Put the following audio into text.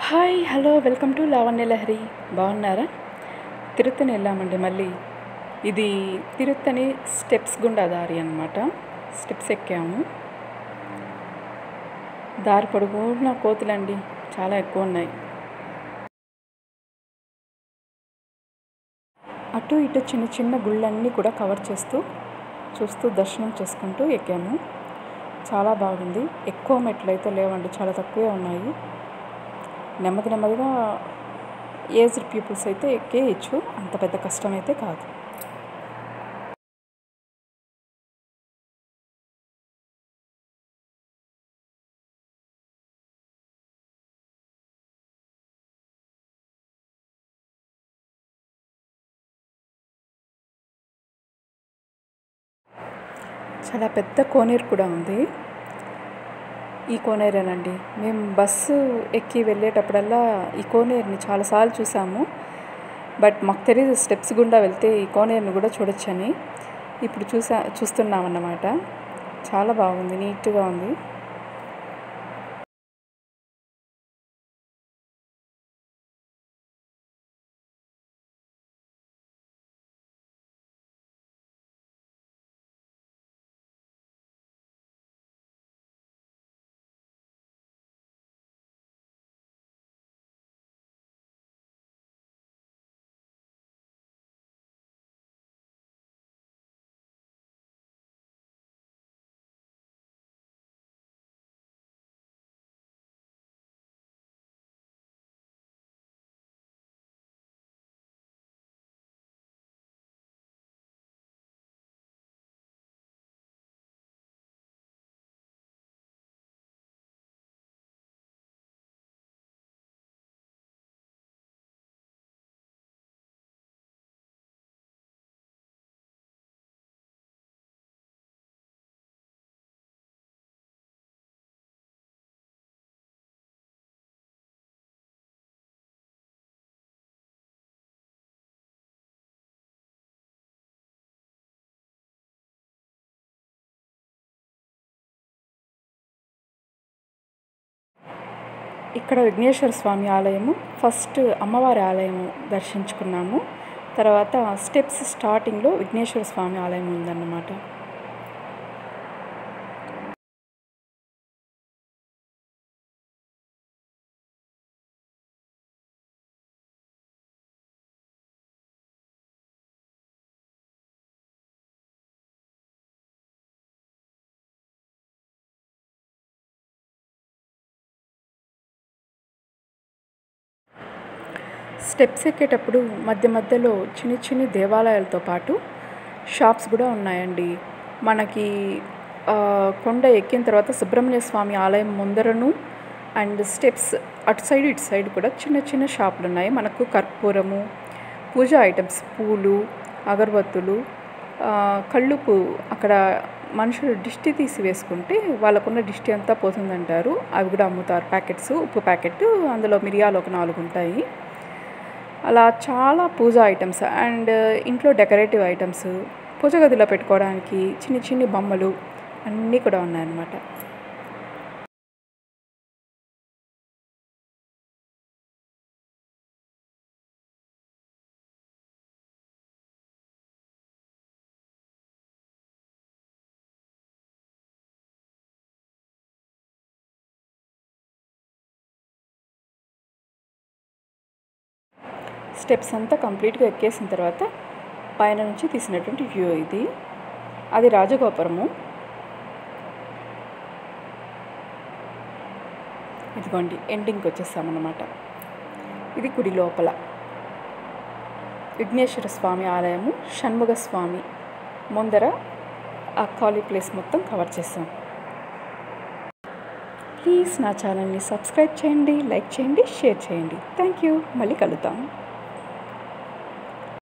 Hi hello welcome to Lavanya Lahari. బాగున్నారా? తిరుత్తని వెళ్ళామండి. మళ్ళీ ఇది తిరుత్తని స్టెప్స్ గుండా దారి అన్నమాట. స్టెప్స్ ఎక్కాము. దారి పొడుగునా కోతులండి, చాలా ఎక్కువ ఉన్నాయి. అటు ఇటు చిన్న చిన్న గుళ్ళన్నీ కూడా కవర్ చూస్తూ దర్శనం చేసుకుంటూ ఎక్కాము. చాలా బాగుంది. ఎక్కువ మెట్లు అయితే లేవండి, చాలా తక్కువే ఉన్నాయి. నెమ్మదిగా ఏజ్డ్ పీపుల్స్ అయితే ఎక్కేయచ్చు, అంత పెద్ద కష్టం అయితే కాదు. చాలా పెద్ద కోనేరు కూడా ఉంది. ఈ కోనేరేనండి. మేము బస్సు ఎక్కి వెళ్ళేటప్పుడల్లా ఈ కోనేరుని చాలాసార్లు చూసాము. బట్ మాకు తెలియదు స్టెప్స్ గుండా వెళ్తే ఈ కోనేరుని కూడా చూడొచ్చని. ఇప్పుడు చూస్తున్నామన్నమాట. చాలా బాగుంది, నీట్గా ఉంది. ఇక్కడ విఘ్నేశ్వర స్వామి ఆలయము, ఫస్ట్ అమ్మవారి ఆలయము దర్శించుకున్నాము. తర్వాత స్టెప్స్ స్టార్టింగ్లో విఘ్నేశ్వర స్వామి ఆలయం ఉందన్నమాట. స్టెప్స్ ఎక్కేటప్పుడు మధ్యలో చిన్న దేవాలయాలతో పాటు షాప్స్ కూడా ఉన్నాయండి. మనకి కొండ ఎక్కిన తర్వాత సుబ్రహ్మణ్య స్వామి ఆలయం ముందరను అండ్ స్టెప్స్ అటు సైడ్ ఇటు సైడ్ కూడా చిన్న షాపులు ఉన్నాయి. మనకు కర్పూరము, పూజా ఐటమ్స్, పూలు, అగరబత్తులు, కళ్ళుపు, అక్కడ మనుషులు దిష్టి తీసి వేసుకుంటే వాళ్ళకున్న దిష్టి అంతా పోతుందంటారు. అవి కూడా అమ్ముతారు. ప్యాకెట్స్, ఉప్పు ప్యాకెట్, అందులో మిరియాలు ఒక 4 ఉంటాయి. అలా చాలా పూజా ఐటమ్స్ అండ్ ఇంట్లో డెకరేటివ్ ఐటమ్స్, పూజ గదిలో పెట్టుకోవడానికి చిన్ని బొమ్మలు అన్నీ కూడా ఉన్నాయన్నమాట. స్టెప్స్ అంతా కంప్లీట్గా ఎక్కేసిన తర్వాత పైన నుంచి తీసినటువంటి వ్యూ ఇది. అది రాజగోపురము. ఇదిగోండి, ఎండింగ్కి వచ్చేసామన్నమాట. ఇది గుడి లోపల విఘ్నేశ్వర స్వామి ఆలయము, షణ్ముగ స్వామి ముందర ఆ ఖాళీ ప్లేస్ మొత్తం కవర్ చేసాం. ప్లీజ్ నా ఛానల్ని సబ్స్క్రైబ్ చేయండి, లైక్ చేయండి, షేర్ చేయండి. Thank you. మళ్ళీ కలుద్దాం.